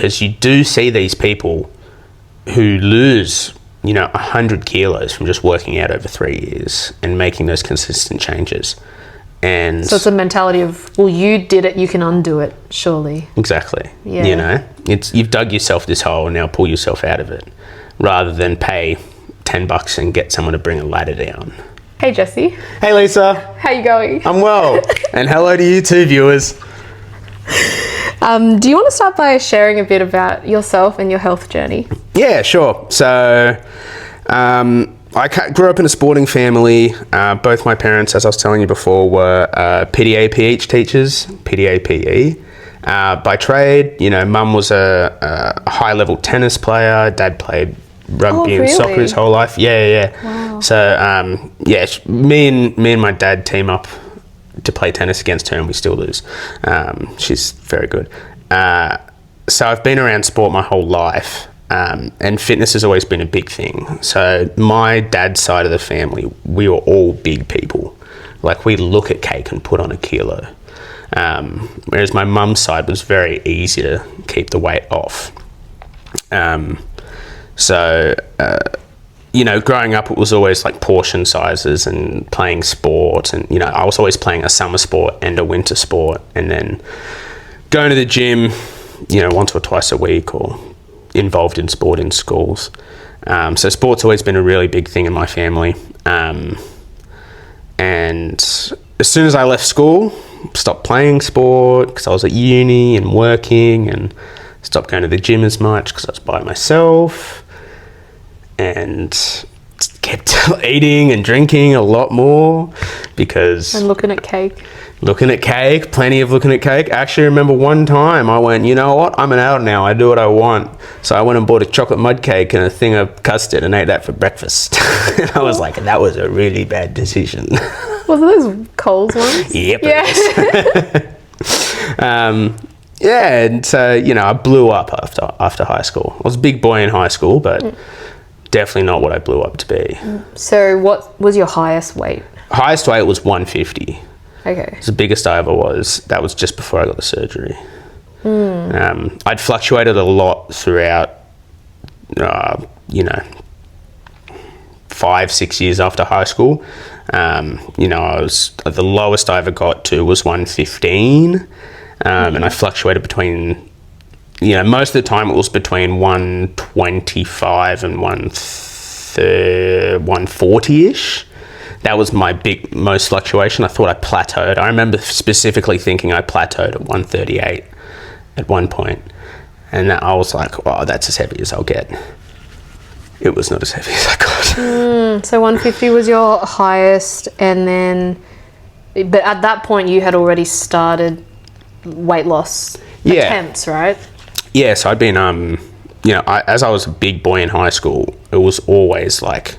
because you do see these people who lose, 100 kilos from just working out over 3 years and making those consistent changes. And so it's a mentality of, well, you did it, you can undo it, surely. Exactly. Yeah. You've dug yourself this hole and now pull yourself out of it, rather than pay $10 and get someone to bring a ladder down. Hey, Jesse. Hey, Lisa. How you going? I'm well. And hello to you too, viewers. Do you want to start by sharing a bit about yourself and your health journey? Yeah, sure. So, I grew up in a sporting family. Both my parents, as I was telling you before, were PDA PH teachers, PDA PE. By trade, mum was a high-level tennis player. Dad played rugby and soccer his whole life. Yeah. Wow. So, me and my dad team up to play tennis against her, and we still lose. She's very good. So I've been around sport my whole life, and fitness has always been a big thing. So my dad's side of the family, we were all big people. Like, we look at cake and put on a kilo. Whereas my mum's side was very easy to keep the weight off. Growing up, it was always like portion sizes and playing sport. And, I was always playing a summer sport and a winter sport. And then going to the gym, once or twice a week, or involved in sport in schools. So sport's always been a really big thing in my family. And as soon as I left school, stopped playing sport because I was at uni and working, and stopped going to the gym as much because I was by myself, and kept eating and drinking a lot more because... And looking at cake, plenty of looking at cake. I actually remember one time I went, you know what, I'm an adult now, I do what I want. So I went and bought a chocolate mud cake and a thing of custard and ate that for breakfast. And I was like, that was a really bad decision. Was it those Coles ones? Yep. Yeah. And so, I blew up after high school. I was a big boy in high school, but definitely not what I blew up to be. So what was your highest weight? Highest weight was 150. Okay. It's the biggest I ever was. That was just before I got the surgery. I'd fluctuated a lot throughout, 5-6 years after high school. I was, the lowest I ever got to was 115. And I fluctuated between, most of the time it was between 125 and 140-ish. That was my most fluctuation. I thought I plateaued. I remember specifically thinking I plateaued at 138 at one point. And I was like, oh, that's as heavy as I'll get. It was not as heavy as I got. So 150 was your highest, and then... But at that point, you had already started weight loss attempts, right? Yeah, so I'd been, as I was a big boy in high school, it was always like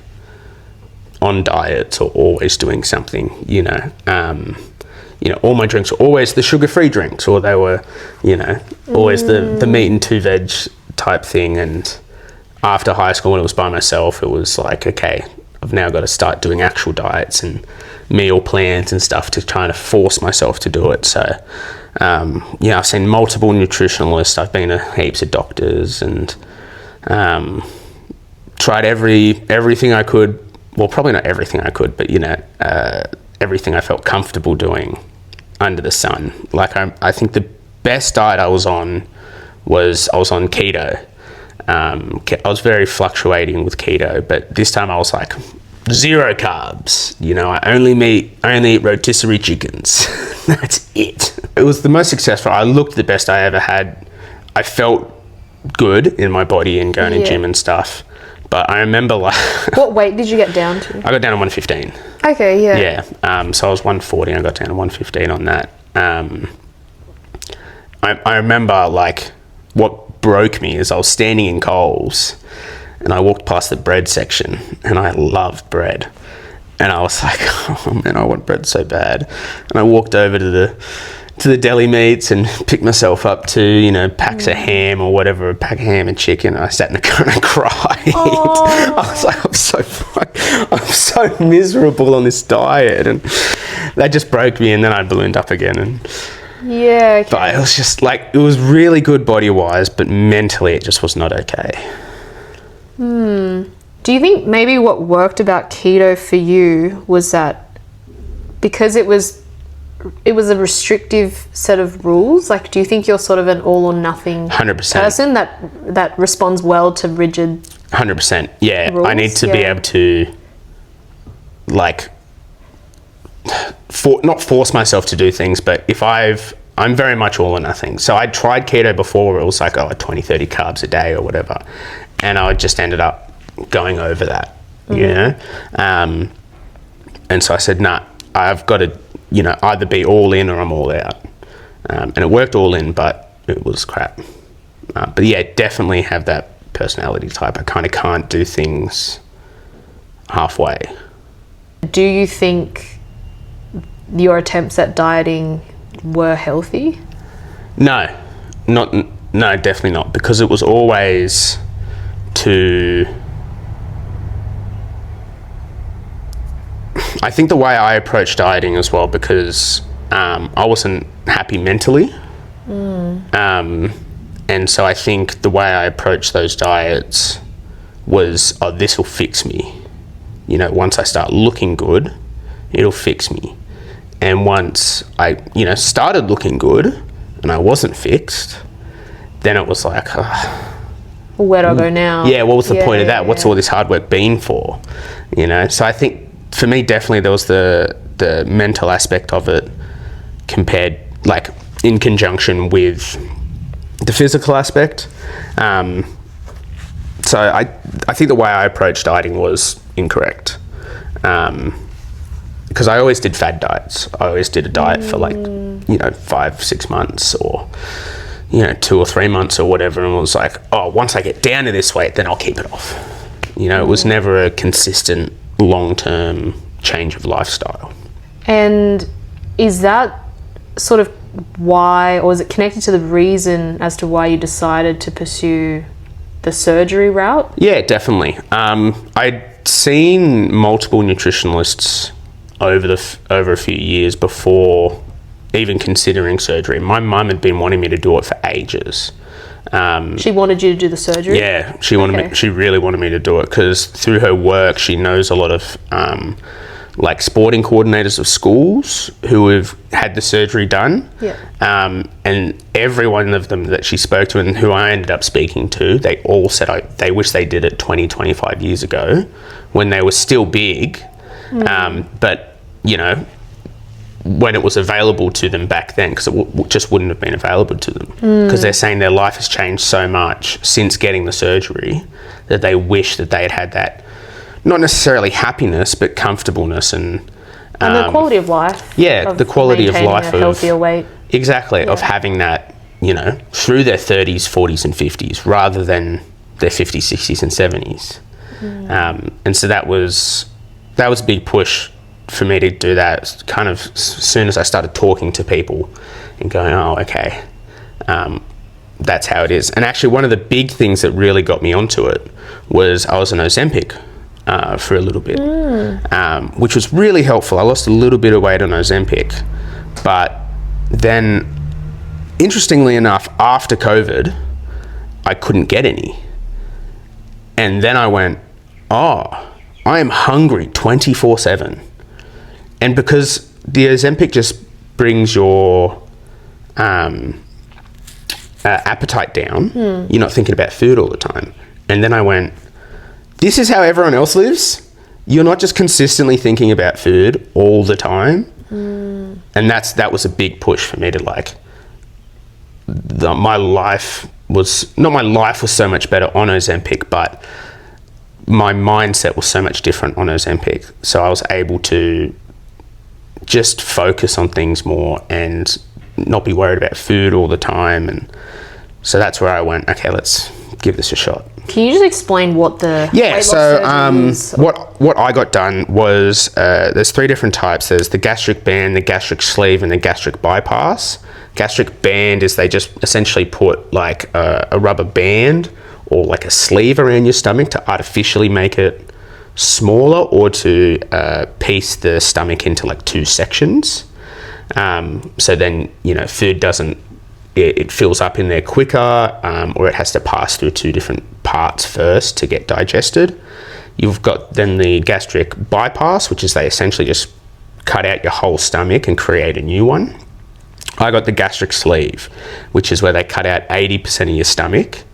on diets or always doing something, all my drinks were always the sugar-free drinks, or they were, always the meat and 2 veg type thing. And after high school, when it was by myself, it was like, okay, I've now got to start doing actual diets and meal plans and stuff to try to force myself to do it. So, I've seen multiple nutritionalists. I've been to heaps of doctors and tried everything I could. Well, probably not everything I could, but, everything I felt comfortable doing under the sun. Like, I think the best diet I was on was keto. I was very fluctuating with keto, but this time I was like 0 carbs. I only eat rotisserie chickens. That's it. It was the most successful. I looked the best I ever had. I felt good in my body and going to gym and stuff. But I remember what weight did you get down to? I got down to 115. Okay, yeah. Yeah. So I was 140 and I got down to 115 on that. I remember what broke me is I was standing in Coles and I walked past the bread section, and I loved bread. And I was like, oh man, I want bread so bad. And I walked over to the deli meats and picked myself up to, packs of ham or whatever, a pack of ham and chicken. And I sat in the corner and cried. I was like, I'm so miserable on this diet. And that just broke me, and then I ballooned up again. And Yeah, okay. But it was just like, it was really good body-wise, but mentally it just was not okay. Do you think maybe what worked about keto for you was that because it was a restrictive set of rules? Like, do you think you're sort of an all or nothing 100%. person that responds well to rigid 100%. Yeah, rules? I need to be able to, like, not force myself to do things, but if I'm very much all or nothing. So I tried keto before where it was like, 20, 30 carbs a day or whatever. And I just ended up going over that, you know? And so I said, nah, I've got to, either be all in or I'm all out. And it worked all in, but it was crap. But yeah, definitely have that personality type. I kind of can't do things halfway. Do you think your attempts at dieting were healthy? No, definitely not, because it was always I think the way I approached dieting as well, because I wasn't happy mentally. And so I think the way I approached those diets was, this will fix me. Once I start looking good, it'll fix me. And once I, started looking good and I wasn't fixed, then it was like, where do I go now? Yeah, what was the point of that? What's all this hard work been for? So I think for me, definitely there was the mental aspect of it compared, like, in conjunction with the physical aspect. So I think the way I approached dieting was incorrect. Because I always did fad diets. I always did a diet for 5-6 months or 2 or 3 months or whatever, and it was like, once I get down to this weight, then I'll keep it off. It was never a consistent long-term change of lifestyle. And is that sort of why, or is it connected to the reason as to why you decided to pursue the surgery route? Yeah, definitely. I'd seen multiple nutritionalists over a few years before even considering surgery. My mum had been wanting me to do it for ages. She wanted you to do the surgery? Yeah, she really wanted me to do it, because through her work she knows a lot of like sporting coordinators of schools who have had the surgery done. Yeah. And every one of them that she spoke to and who I ended up speaking to, they all said they wish they did it 20, 25 years ago when they were still big. But, when it was available to them back then, because it just wouldn't have been available to them. Because they're saying their life has changed so much since getting the surgery that they wish that they had had that, not necessarily happiness, but comfortableness and the quality of life. Yeah, the quality of life a healthier weight. Exactly, of having that, through their 30s, 40s and 50s, rather than their 50s, 60s and 70s. And so that was a big push for me to do that, kind of as soon as I started talking to people and going, okay, that's how it is. And actually one of the big things that really got me onto it was I was on Ozempic for a little bit, which was really helpful. I lost a little bit of weight on Ozempic, but then interestingly enough, after COVID, I couldn't get any. And then I went, I am hungry 24/7. And because the Ozempic just brings your appetite down, you're not thinking about food all the time. And then I went, this is how everyone else lives? You're not just consistently thinking about food all the time? And that was a big push for me to my life was so much better on Ozempic, but my mindset was so much different on Ozempic. So I was able to just focus on things more and not be worried about food all the time. And so that's where I went, okay, let's give this a shot. Can you just explain what the weight loss surgery is? What I got done was there's 3 different types. There's the gastric band, the gastric sleeve, and the gastric bypass. Gastric band is they just essentially put like a rubber band or like a sleeve around your stomach to artificially make it smaller, or to piece the stomach into like 2 sections. So then, food doesn't, it fills up in there quicker, or it has to pass through 2 different parts first to get digested. You've got then the gastric bypass, which is they essentially just cut out your whole stomach and create a new one. I got the gastric sleeve, which is where they cut out 80% of your stomach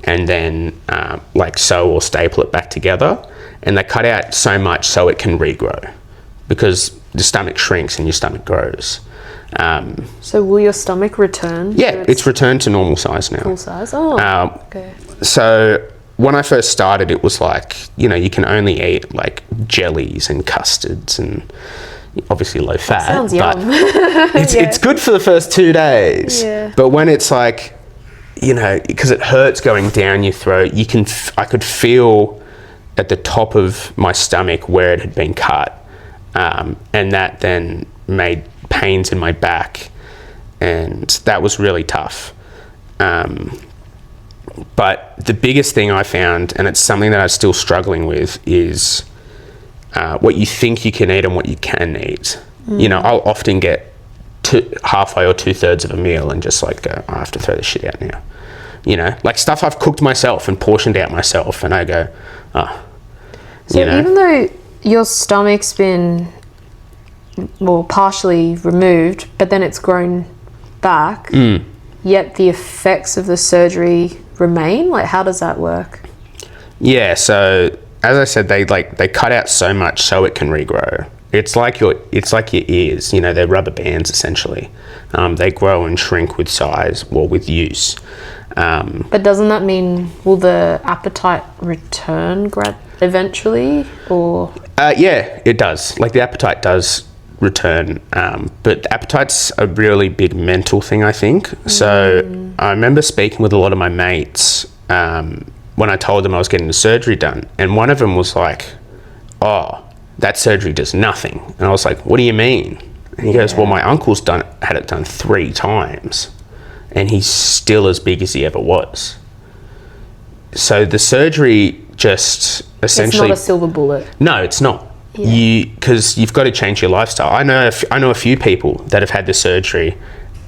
and then sew or staple it back together. And they cut out so much so it can regrow, because the stomach shrinks and your stomach grows. So will your stomach return? Yeah, it's returned to normal size now. Full size? Oh, okay. So when I first started, it was like, you can only eat like jellies and custards and obviously low fat. Sounds yum. It's good for the first 2 days. Yeah. But when it's like, because it hurts going down your throat, I could feel at the top of my stomach where it had been cut. And that then made pains in my back. And that was really tough. But the biggest thing I found, and it's something that I'm still struggling with, is what you think you can eat and what you can eat. I'll often get halfway or 2/3 of a meal and just like go, I have to throw this shit out now. Like stuff I've cooked myself and portioned out myself, and I go, So even though your stomach's been, partially removed, but then it's grown back, yet the effects of the surgery remain? Like, how does that work? Yeah, so as I said, they cut out so much so it can regrow. It's like your ears, they're rubber bands essentially. They grow and shrink with size, with use. But doesn't that mean, will the appetite return eventually, or? Yeah, it does. Like the appetite does return, but the appetite's a really big mental thing, I think. So I remember speaking with a lot of my mates when I told them I was getting the surgery done, and one of them was like, "Oh, that surgery does nothing." And I was like, "What do you mean?" And he goes, "Well, my uncle's had it done 3 times, and he's still as big as he ever was." So the surgery just essentially... It's not a silver bullet. No, it's not. Yeah. Because you've got to change your lifestyle. I know a few people that have had the surgery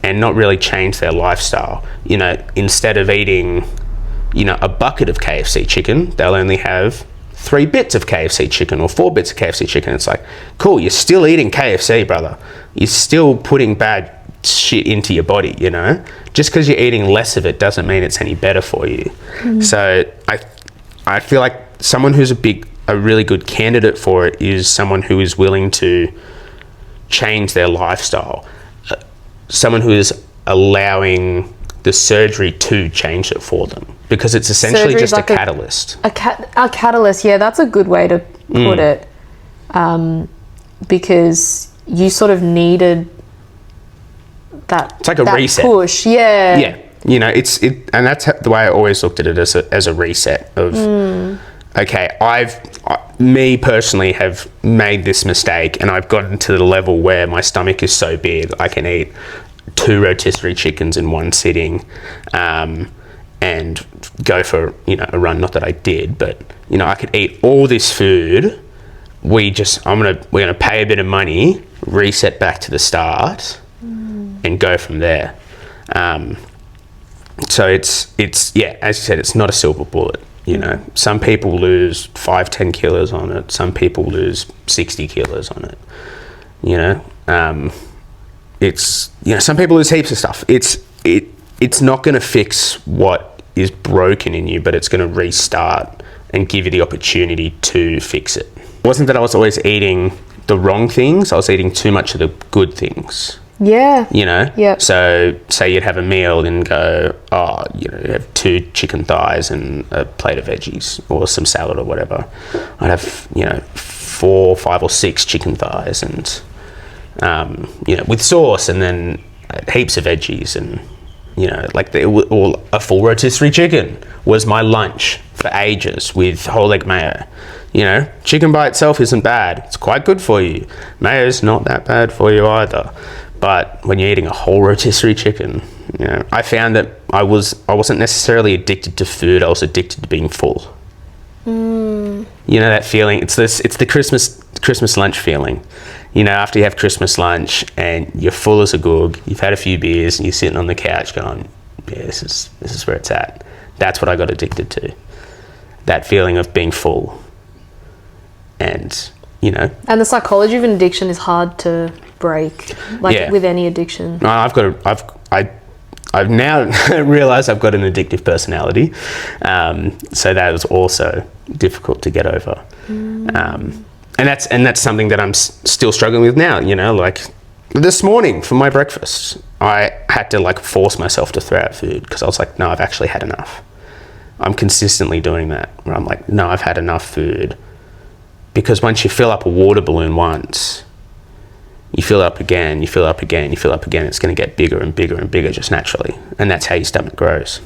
and not really changed their lifestyle. Instead of eating, a bucket of KFC chicken, they'll only have 3 bits of KFC chicken or 4 bits of KFC chicken. It's like, cool, you're still eating KFC, brother. You're still putting bad shit into your body, Just because you're eating less of it doesn't mean it's any better for you. So I feel like someone who's a really good candidate for it is someone who is willing to change their lifestyle. Someone who is allowing the surgery to change it for them, because it's essentially Surgery's just like a catalyst. A catalyst, yeah, that's a good way to put it. Because you sort of needed it's like a reset push. Yeah. And that's the way I always looked at it, as a reset of okay, me personally have made this mistake, and I've gotten to the level where my stomach is so big I can eat 2 rotisserie chickens in one sitting, and go for a run. Not that I did, but I could eat all this food. We're gonna pay a bit of money, reset back to the start, and go from there. So it's as you said, it's not a silver bullet. Some people lose 5-10 kilos on it. Some people lose 60 kilos on it. It's some people lose heaps of stuff. It's not going to fix what is broken in you, but it's going to restart and give you the opportunity to fix it. It wasn't that I was always eating the wrong things. I was eating too much of the good things. Yeah. Yep. So say you'd have a meal and go, you have 2 chicken thighs and a plate of veggies or some salad or whatever. I'd have, 4, 5 or 6 chicken thighs and, with sauce, and then heaps of veggies, and, or a full rotisserie chicken was my lunch for ages with whole egg mayo. Chicken by itself isn't bad. It's quite good for you. Mayo's not that bad for you either. But when you're eating a whole rotisserie chicken, I found that I wasn't necessarily addicted to food. I was addicted to being full. That feeling. It's the Christmas lunch feeling. You know, after you have Christmas lunch and you're full as a goog, you've had a few beers and you're sitting on the couch going, yeah, this is where it's at. That's what I got addicted to. That feeling of being full. And, you know. And the psychology of an addiction is hard to break, like with any addiction. I've now realised I've got an addictive personality, so that was also difficult to get over, and that's something that I'm still struggling with now. You know, like this morning for my breakfast, I had to like force myself to throw out food because I was like, no, I've actually had enough. I'm consistently doing that where I'm like, no, I've had enough food, because once you fill up a water balloon once, you fill up again, you fill up again, you fill up again, it's going to get bigger and bigger and bigger just naturally. And that's how your stomach grows.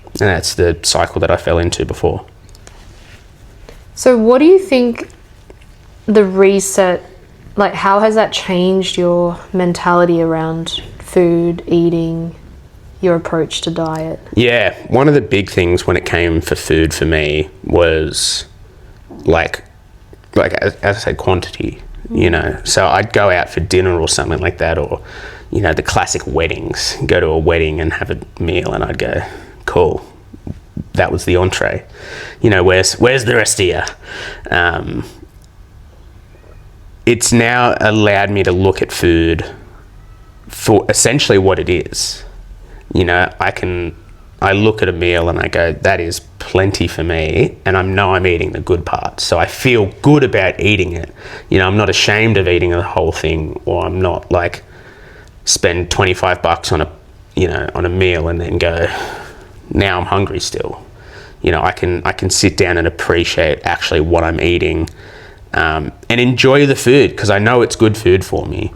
And that's the cycle that I fell into before. So what do you think the reset, like how has that changed your mentality around food, eating, your approach to diet? Yeah, one of the big things when it came for food for me was like as I said, quantity. You know, so I'd go out for dinner or something like that, or, you know, the classic weddings, go to a wedding and have a meal, and I'd go, cool, that was the entree. You know, where's the rest of you? It's now allowed me to look at food for essentially what it is. You know, I look at a meal and I go, that is plenty for me, and I know I'm eating the good parts, so I feel good about eating it. You know, I'm not ashamed of eating the whole thing, or I'm not like spend $25 on a meal and then go, now I'm hungry still. You know, I can sit down and appreciate actually what I'm eating, and enjoy the food because I know it's good food for me.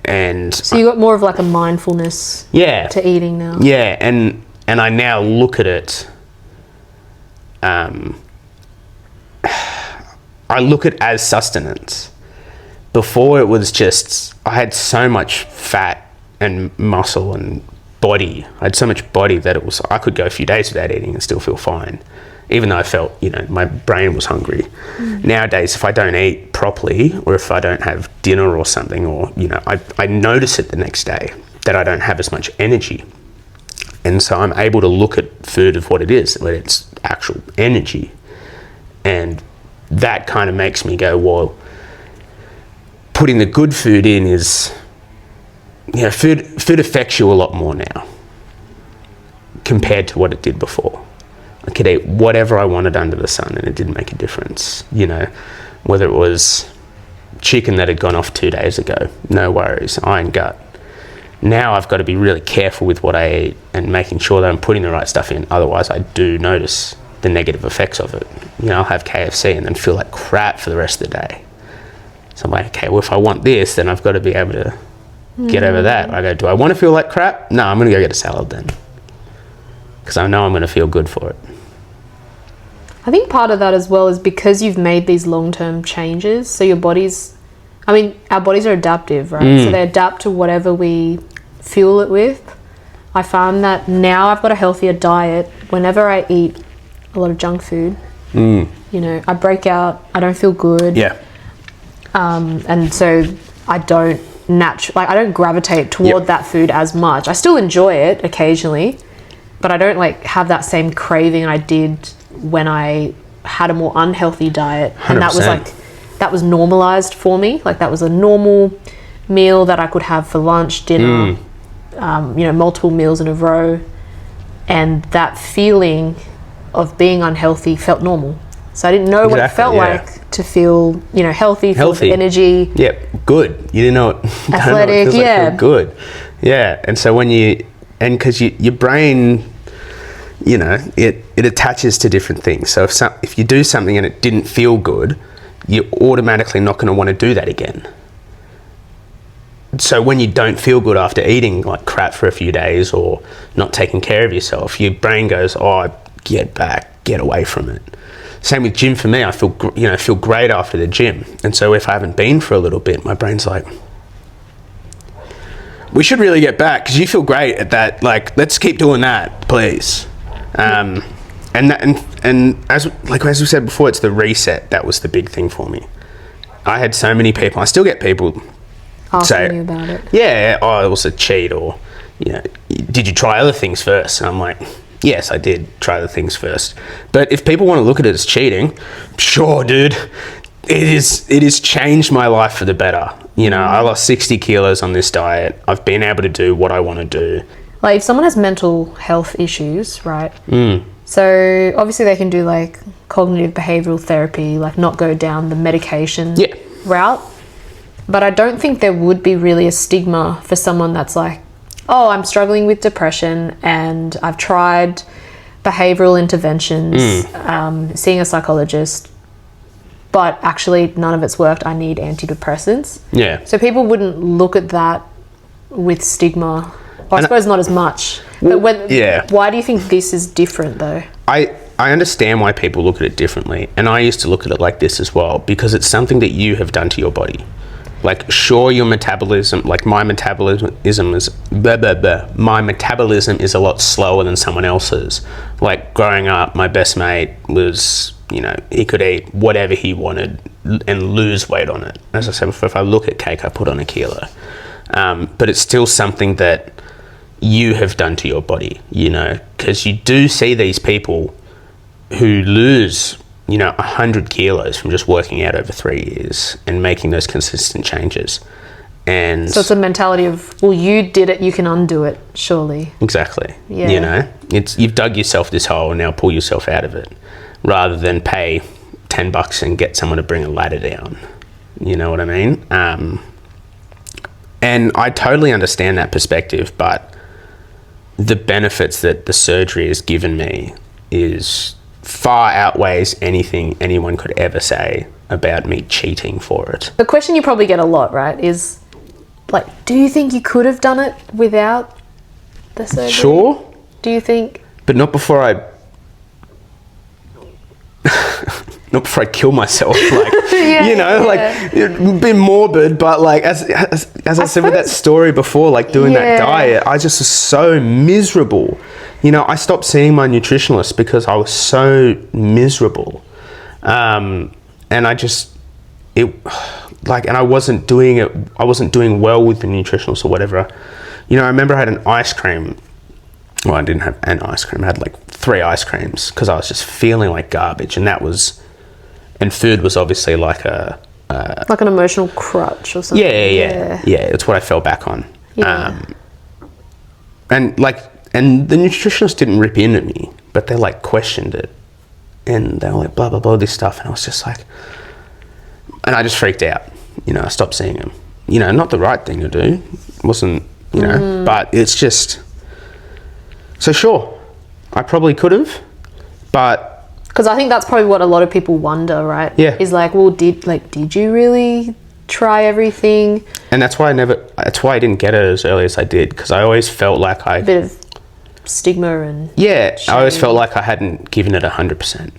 And so you got more of like a mindfulness to eating now. Yeah, and I now look at it, I look at it as sustenance. Before it was just, I had so much fat and muscle and body. I had so much body that it was, I could go a few days without eating and still feel fine, even though I felt, you know, my brain was hungry. Nowadays, if I don't eat properly, or if I don't have dinner or something, or, you know, I notice it the next day that I don't have as much energy. And so I'm able to look at food of what it is, where it's actual energy. And that kind of makes me go, well, putting the good food in is, you know, food affects you a lot more now compared to what it did before. I could eat whatever I wanted under the sun and it didn't make a difference. You know, whether it was chicken that had gone off 2 days ago, no worries, iron gut. Now I've got to be really careful with what I eat and making sure that I'm putting the right stuff in. Otherwise, I do notice the negative effects of it. You know, I'll have KFC and then feel like crap for the rest of the day. So I'm like, okay, well, if I want this, then I've got to be able to get over that. I go, do I want to feel like crap? No, I'm going to go get a salad then, because I know I'm going to feel good for it. I think part of that as well is because you've made these long-term changes. So your body's, I mean, our bodies are adaptive, right? So they adapt to whatever we fuel it with. I found that now I've got a healthier diet. Whenever I eat a lot of junk food, you know, I break out, I don't feel good. Yeah. And so I don't I don't gravitate toward that food as much. I still enjoy it occasionally, but I don't like have that same craving I did when I had a more unhealthy diet. 100%. And that was like, that was normalized for me. Like that was a normal meal that I could have for lunch, dinner, you know, multiple meals in a row. And that feeling of being unhealthy felt normal. So I didn't know what it felt like to feel, you know, healthy, full of energy. Yeah, good. You didn't know it. Athletic, like good. Yeah, and so when and because your brain, you know, it attaches to different things. So if you do something and it didn't feel good, you're automatically not going to want to do that again. So when you don't feel good after eating like crap for a few days or not taking care of yourself, your brain goes, oh, get back, get away from it. Same with gym for me. I feel great after the gym. And so if I haven't been for a little bit, my brain's like, we should really get back because you feel great at that. Like, let's keep doing that, please. And as we said before, it's the reset. That was the big thing for me. I had so many people, I still get people Asking you about it. yeah, oh, it was a cheat, or, you know, did you try other things first? And I'm like, yes, I did try other things first. But if people want to look at it as cheating, sure, dude, it has changed my life for the better. You know, I lost 60 kilos on this diet. I've been able to do what I want to do. Like if someone has mental health issues, right? So obviously they can do like cognitive behavioral therapy, like not go down the medication route. But I don't think there would be really a stigma for someone that's like, oh, I'm struggling with depression and I've tried behavioral interventions, seeing a psychologist, but actually none of it's worked. I need antidepressants. Yeah. So people wouldn't look at that with stigma. Or I suppose not as much. Well, but why do you think this is different though? I understand why people look at it differently, and I used to look at it like this as well, because it's something that you have done to your body. Like, sure, your metabolism, like my metabolism is my metabolism is a lot slower than someone else's. Like growing up, my best mate was, you know, he could eat whatever he wanted and lose weight on it. As I said before, if I look at cake, I put on a kilo. But it's still something that you have done to your body, you know, because you do see these people who lose, you know, 100 kilos from just working out over 3 years and making those consistent changes. And so it's a mentality of, well, you did it, you can undo it, surely. Exactly. Yeah. You know, you've dug yourself this hole and now pull yourself out of it, rather than pay $10 and get someone to bring a ladder down. You know what I mean? And I totally understand that perspective, but the benefits that the surgery has given me is far outweighs anything anyone could ever say about me cheating for it. The question you probably get a lot, right, is like, do you think you could have done it without the surgery? Sure. Do you think? But not before I not before I kill myself, like, like, a bit morbid, but like, as I said with that story before, like doing that diet, I just was so miserable. You know, I stopped seeing my nutritionist because I was so miserable. And I just, and I wasn't doing well with the nutritionist or whatever. You know, I remember I had an ice cream. Well, I didn't have an ice cream. I had like 3 ice creams because I was just feeling like garbage. And food was obviously like like an emotional crutch or something. Yeah. It's what I fell back on. Yeah. And the nutritionist didn't rip into me, but they like questioned it. And they were like, blah, blah, blah, this stuff. And I was just like, and I just freaked out. You know, I stopped seeing him. You know, not the right thing to do. It wasn't, you know, but it's just, so sure, I probably could have, but. Because I think that's probably what a lot of people wonder, right? Yeah. Is like, well, did you really try everything? And that's why I didn't get it as early as I did, because I always felt like a bit of stigma and shame. I always felt like I hadn't given it 100%.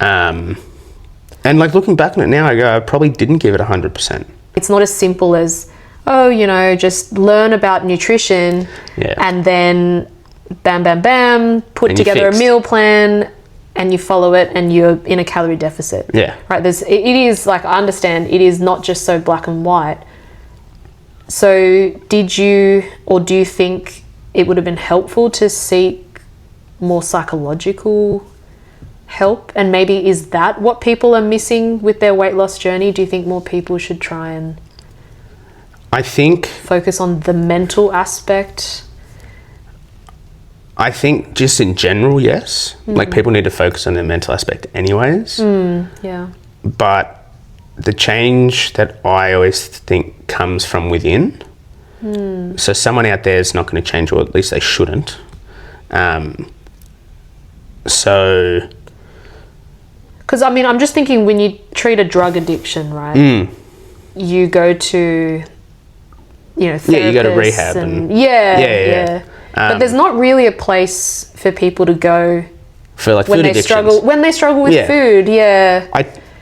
And like looking back on it now, I go, I probably didn't give it 100%. It's not as simple as, oh, you know, just learn about nutrition and then bam, bam, bam, put together a meal plan and you follow it and you're in a calorie deficit. Yeah. Right. It is like, I understand it is not just so black and white. So do you think it would have been helpful to seek more psychological help? And maybe is that what people are missing with their weight loss journey? Do you think more people should try and focus on the mental aspect? I think just in general, yes. Like people need to focus on their mental aspect anyways. Yeah. But the change that I always think comes from within. So someone out there is not going to change, or at least they shouldn't. So... Because, I mean, I'm just thinking when you treat a drug addiction, right? You go to, you know, therapists. Yeah, you go to rehab. Yeah. But there's not really a place for people to go for like when food they addictions. when they struggle with food. Yeah.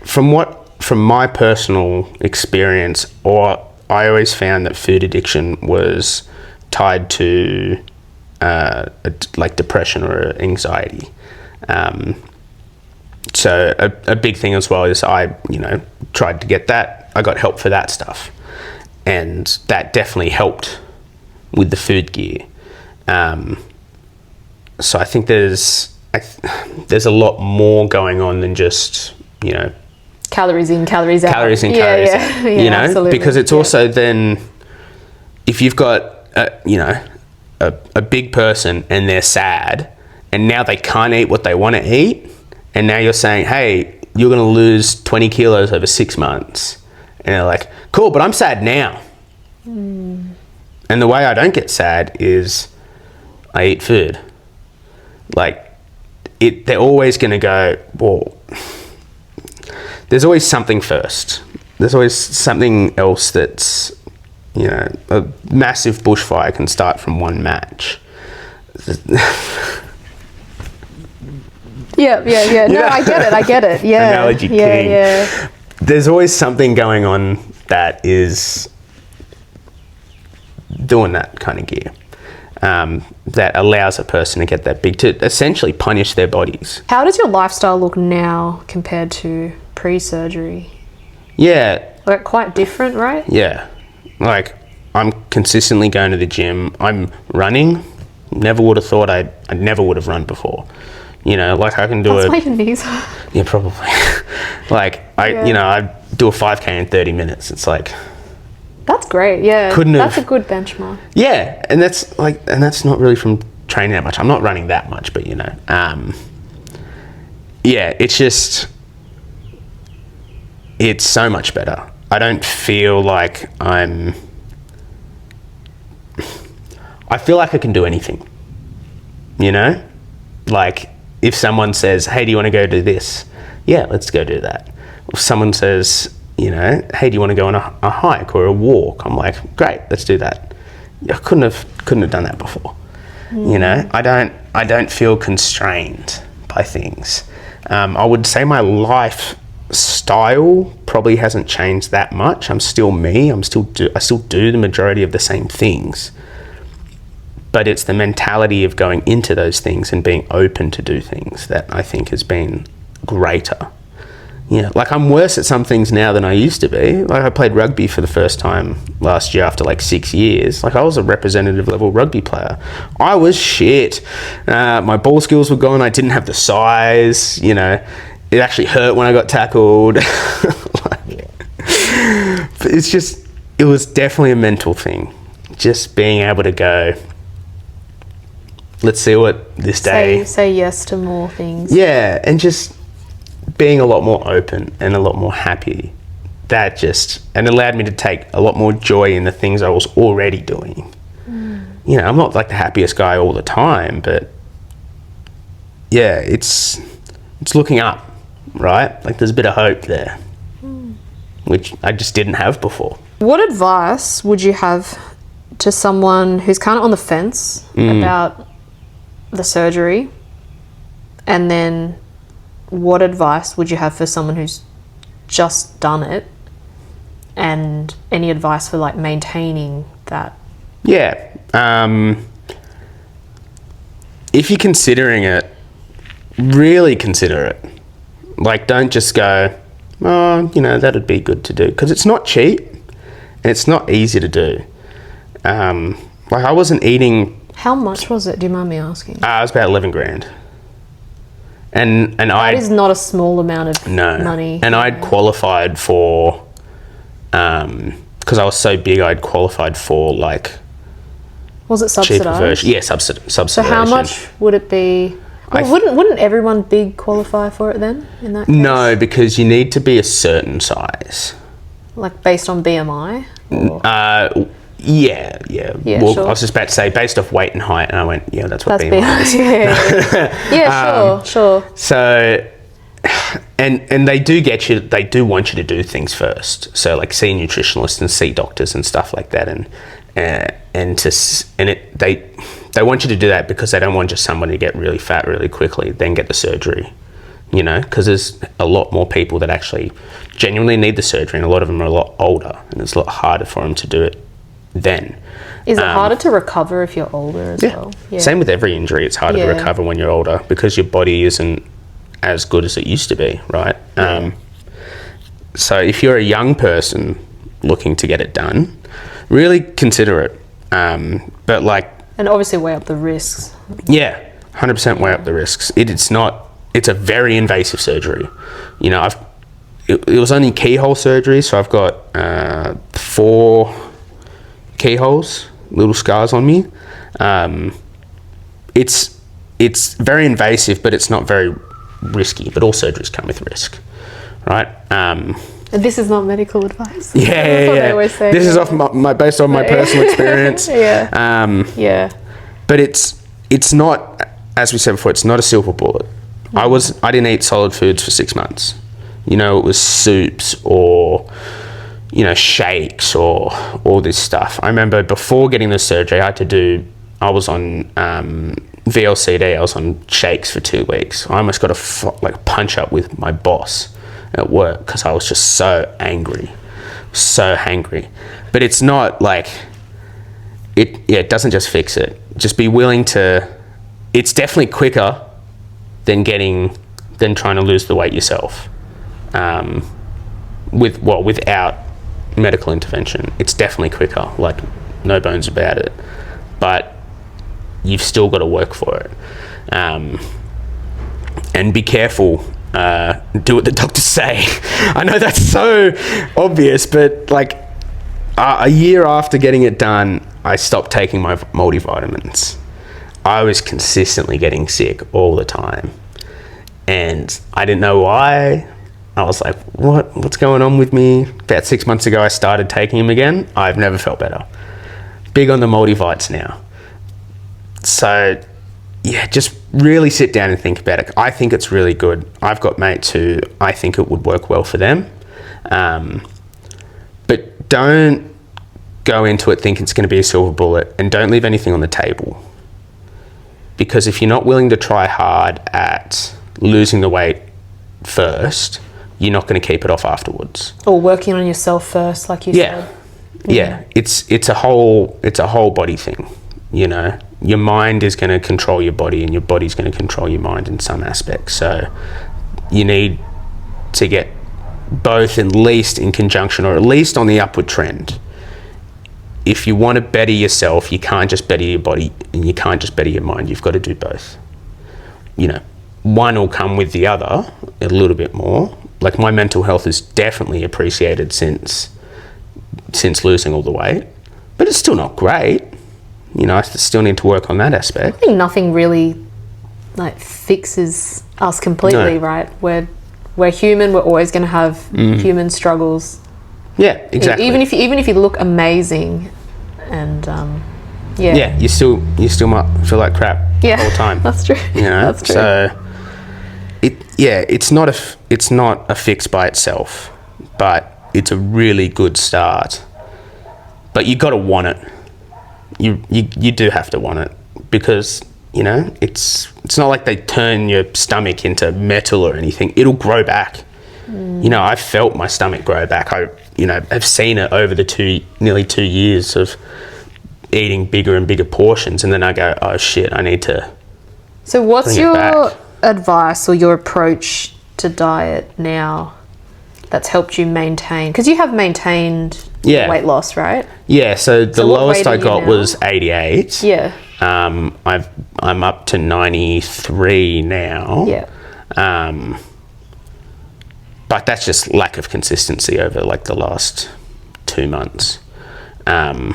From my personal experience, I always found that food addiction was tied to like depression or anxiety. So a big thing as well is I, you know, tried to get that I got help for that stuff, and that definitely helped with the food gear. So I think there's a lot more going on than just, you know, calories in, calories out. Calories in, calories out. Yeah, you know, absolutely. because it's also then, if you've got, you know, a big person and they're sad and now they can't eat what they want to eat, and now you're saying, hey, you're going to lose 20 kilos over 6 months. And they're like, cool, but I'm sad now. And the way I don't get sad is I eat food. Like, they're always going to go, well, there's always something first. There's always something else that's, you know, a massive bushfire can start from one match. Yeah. No, I get it. Yeah. Analogy king. Yeah. There's always something going on that is doing that kind of gear, that allows a person to get that big, to essentially punish their bodies. How does your lifestyle look now compared to pre-surgery? Yeah. Like, quite different, right? Yeah. Like, I'm consistently going to the gym. I'm running. Never would have thought I never would have run before. You know, like, I can do That's why your knees are. Yeah, probably. Like, you know, I do a 5K in 30 minutes. It's like... That's great, yeah. That's a good benchmark. Yeah, and that's not really from training that much. I'm not running that much, but, you know. Yeah, it's just... It's so much better. I don't feel like I feel like I can do anything, you know? Like, if someone says, hey, do you want to go do this? Yeah, let's go do that. If someone says, you know, hey, do you want to go on a hike or a walk? I'm like, great, let's do that. I couldn't have done that before. You know, I don't feel constrained by things. I would say my lifestyle probably hasn't changed that much. I'm still me. I still do the majority of the same things. But it's the mentality of going into those things and being open to do things that I think has been greater. You know, like, I'm worse at some things now than I used to be. Like, I played rugby for the first time last year after like 6 years. Like, I was a representative level rugby player. I was shit. My ball skills were gone. I didn't have the size, you know. It actually hurt when I got tackled. But it was definitely a mental thing. Just being able to go, let's see what this day... Say yes to more things. Yeah, and just being a lot more open and a lot more happy. That and allowed me to take a lot more joy in the things I was already doing. You know, I'm not like the happiest guy all the time, but yeah, it's looking up, right? Like, there's a bit of hope there, which I just didn't have before. What advice would you have to someone who's kind of on the fence about the surgery? And then what advice would you have for someone who's just done it? And any advice for, like, maintaining that? Yeah. If you're considering it, really consider it. Like, don't just go, oh, you know, that'd be good to do. Because it's not cheap and it's not easy to do. Like, I wasn't eating... How much was it? Do you mind me asking? It was about 11 grand. And that is not a small amount of money. And I'd qualified for, because I was so big, I'd qualified for, like... Was it subsidised? Yeah, subsidised. So how much would it be? Well, wouldn't everyone big qualify for it then, in that case? No, because you need to be a certain size. Like, based on BMI? Yeah, well, sure. I was just about to say based off weight and height, and I went, yeah, that's what BMI is. Yeah, sure. So, and they do want you to do things first. So, like, see nutritionists and see doctors and stuff like that, they want you to do that because they don't want just somebody to get really fat really quickly, then get the surgery. You know, because there's a lot more people that actually genuinely need the surgery, and a lot of them are a lot older, and it's a lot harder for them to do it then. Is it harder to recover if you're older as well? Yeah. Same with every injury. It's harder to recover when you're older because your body isn't as good as it used to be, right? So if you're a young person looking to get it done, really consider it. But like, and obviously weigh up the risks. yeah, 100% weigh up the risks. It's a very invasive surgery. You know, it was only keyhole surgery, so I've got 4 keyholes, little scars on me. It's very invasive, but it's not very risky. But all surgeries come with risk, right? And this is not medical advice. Yeah. They always say. This is off based on my personal experience. Yeah. But it's not, as we said before, it's not a silver bullet. I didn't eat solid foods for 6 months. You know, it was soups or, you know, shakes or all this stuff. I remember before getting the surgery, I was on VLCD. I was on shakes for 2 weeks. I almost got a punch up with my boss at work because I was just so angry, so hangry. But it's not like it doesn't just fix it. Just be willing to. It's definitely quicker than trying to lose the weight yourself. Without medical intervention, it's definitely quicker. Like, no bones about it. But you've still got to work for it, and be careful. Do what the doctors say. I know that's so obvious, but like a year after getting it done, I stopped taking my multivitamins. I was consistently getting sick all the time, and I didn't know why. I was like, what's going on with me? About 6 months ago, I started taking them again. I've never felt better. Big on the multivites now. So yeah, just really sit down and think about it. I think it's really good. I've got mates who I think it would work well for them. But don't go into it thinking it's going to be a silver bullet, and don't leave anything on the table. Because if you're not willing to try hard at losing the weight first, you're not going to keep it off afterwards. Or working on yourself first, like you said. Yeah. It's a whole body thing, you know. Your mind is going to control your body, and your body's going to control your mind in some aspects. So you need to get both at least in conjunction, or at least on the upward trend. If you want to better yourself, you can't just better your body and you can't just better your mind. You've got to do both. You know, one will come with the other a little bit more. Like, my mental health is definitely appreciated since losing all the weight, but it's still not great. You know, I still need to work on that aspect. I think nothing really like fixes us completely, right? We're human. We're always going to have human struggles. Yeah, exactly. Even if you look amazing, and you still might feel like crap the whole time. That's true. You know, that's true. So it's not a fix by itself, but it's a really good start. But you got to want it. You do have to want it, because you know it's not like they turn your stomach into metal or anything. It'll grow back. You know, I've felt my stomach grow back. I've seen it over the nearly 2 years of eating bigger and bigger portions, and then I go, oh shit, I need to. So what's your advice or your approach to diet now that's helped you maintain? Because you have maintained weight loss, right? Yeah. So the lowest I got was 88. Yeah. I'm up to 93 now. Yeah. But that's just lack of consistency over like the last 2 months. I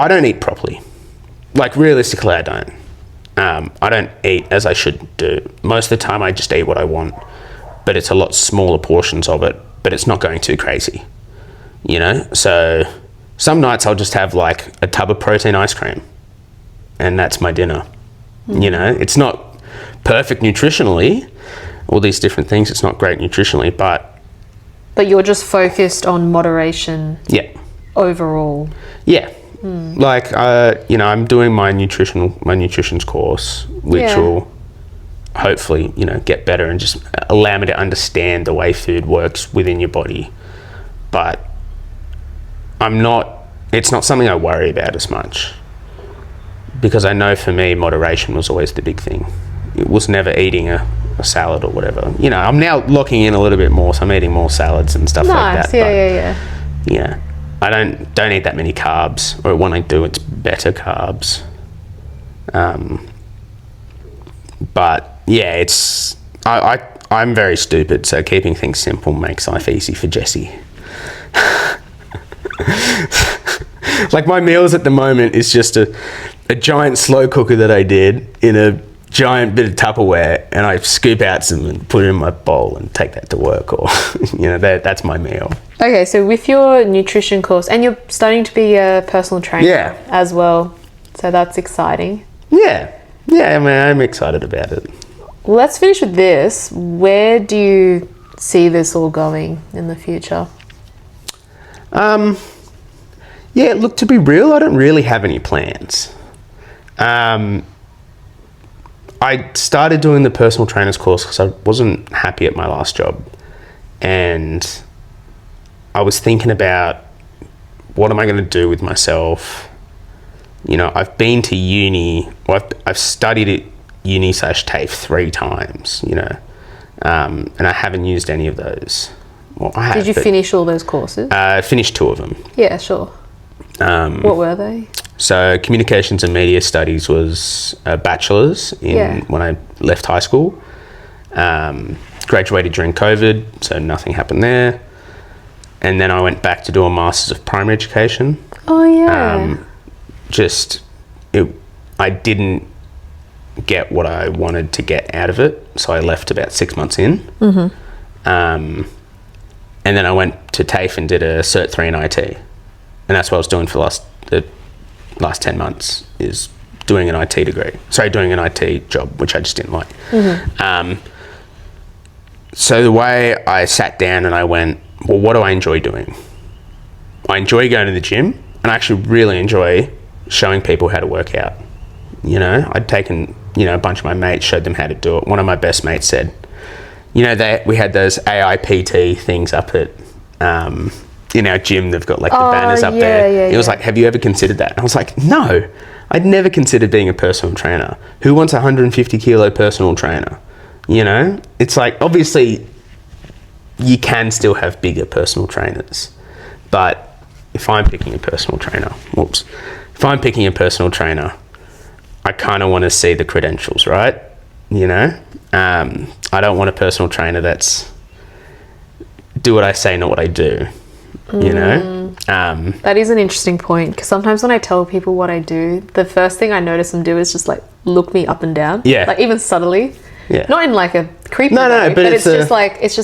don't eat properly. Like, realistically, I don't. I don't eat as I should do. Most of the time I just eat what I want, but it's a lot smaller portions of it, but it's not going too crazy, you know? So some nights I'll just have like a tub of protein ice cream, and that's my dinner. You know, it's not perfect nutritionally, all these different things. It's not great nutritionally, but you're just focused on moderation. Yeah. Overall. Yeah. Like, I'm doing my nutrition's course, which will hopefully, get better and just allow me to understand the way food works within your body. But it's not something I worry about as much, because I know for me, moderation was always the big thing. It was never eating a a salad or whatever. You know, I'm now locking in a little bit more, so I'm eating more salads and stuff like Nice. that. Yeah. Yeah, I don't eat that many carbs, or when I do, it's better carbs. But yeah, it's I'm very stupid, so keeping things simple makes life easy for Jesse. Like my meals at the moment is just a giant slow cooker that I did in a giant bit of Tupperware, and I scoop out some and put it in my bowl and take that to work, or that's my meal. Okay, so with your nutrition course, and you're studying to be a personal trainer as well, so that's exciting. Yeah, I mean, I'm excited about it. Well, let's finish with this. Where do you see this all going in the future? Yeah, look, to be real, I don't really have any plans. I started doing the personal trainer's course because I wasn't happy at my last job. And I was thinking about, what am I going to do with myself? You know, I've been to uni, I've studied at uni/TAFE 3 times, you know, and I haven't used any of those. Well, I have. Did you finish all those courses? I finished 2 of them. Yeah, sure. What were they? So Communications and Media Studies was a bachelor's when I left high school. Graduated during COVID, so nothing happened there. And then I went back to do a Master's of Primary Education. Oh, yeah. I didn't get what I wanted to get out of it, so I left about 6 months in. Mm-hmm. And then I went to TAFE and did a Cert 3 in IT. And that's what I was doing for the last 10 months, is doing an IT degree. Sorry, doing an IT job, which I just didn't like. Mm-hmm. So the way I sat down and I went, well, what do I enjoy doing? I enjoy going to the gym, and I actually really enjoy showing people how to work out. You know, I'd taken, a bunch of my mates, showed them how to do it. One of my best mates said, we had those AIPT things up at, in our gym. They've got like the banners up there. It was like, have you ever considered that? And I was like, no, I'd never considered being a personal trainer. Who wants a 150 kilo personal trainer? You know, it's like, obviously you can still have bigger personal trainers, but if I'm picking a personal trainer, I kind of want to see the credentials, right? You know, I don't want a personal trainer that's do what I say, not what I do, you know? That is an interesting point, because sometimes when I tell people what I do, the first thing I notice them do is just like look me up and down. Yeah. Like even subtly. Yeah. Not in like a creepy way, but it's just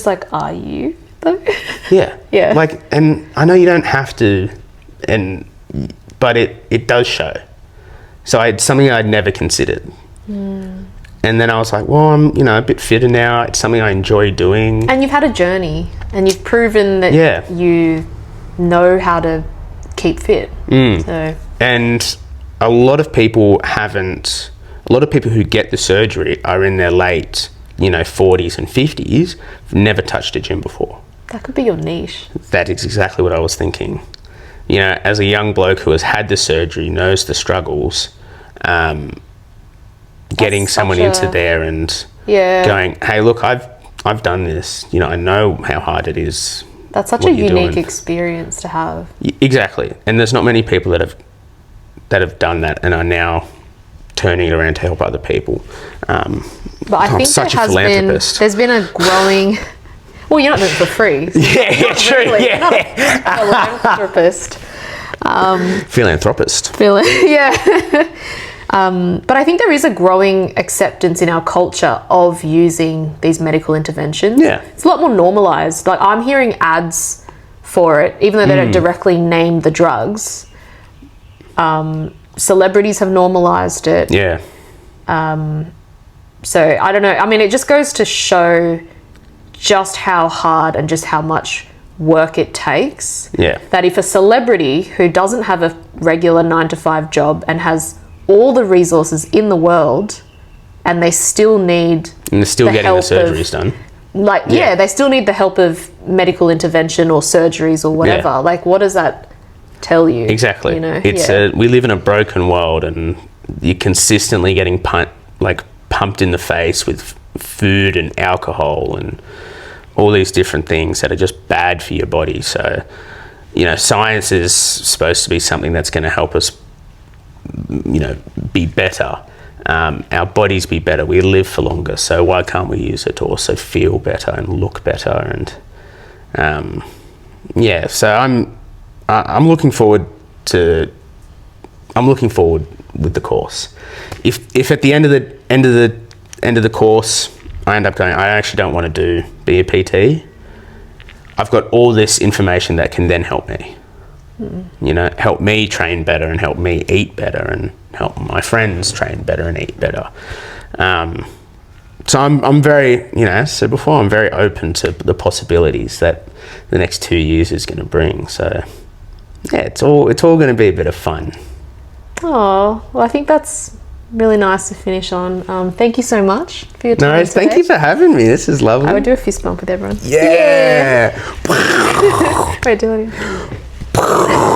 like, are you though? Yeah. Yeah. Like, and I know you don't have to, but it does show. So it's something I'd never considered. And then I was like, well, I'm, a bit fitter now. It's something I enjoy doing. And you've had a journey, and you've proven that you know how to keep fit. So. And a lot of people who get the surgery are in their late, 40s and 50s, never touched a gym before. That could be your niche. That is exactly what I was thinking. As a young bloke who has had the surgery, knows the struggles, getting someone into there and going, hey, look, I've done this. I know how hard it is. That's such a unique experience to have. Exactly. And there's not many people that have done that and are now turning it around to help other people. But I think there's been a growing... Well, you're not doing it for free. So true. Really, you're not a philanthropist. Philanthropist. But I think there is a growing acceptance in our culture of using these medical interventions. Yeah. It's a lot more normalized. Like, I'm hearing ads for it, even though they don't directly name the drugs. Celebrities have normalized it. Yeah. So I don't know. I mean, it just goes to show just how hard and just how much work it takes. Yeah. That if a celebrity who doesn't have a regular 9-to-5 job and has all the resources in the world, and they still need and they're still getting the surgeries done. They still need the help of medical intervention or surgeries or whatever. Yeah. Like, what does that tell you? Exactly. We live in a broken world, and you're consistently getting pumped in the face with food and alcohol and all these different things that are just bad for your body. So, science is supposed to be something that's going to help us, be better. Our bodies be better. We live for longer. So why can't we use it to also feel better and look better? And so I'm looking forward with the course. If at the end of the course I end up going, I actually don't want to be a PT, I've got all this information that can then help me. Help me train better and help me eat better and help my friends train better and eat better. So I'm very, so before, I'm very open to the possibilities that the next 2 years is going to bring. So yeah, it's all going to be a bit of fun. Oh, well, I think that's really nice to finish on. Thank you so much for your time. No, thank you for having me. This is lovely. I would do a fist bump with everyone. Yeah. Wait, do it again.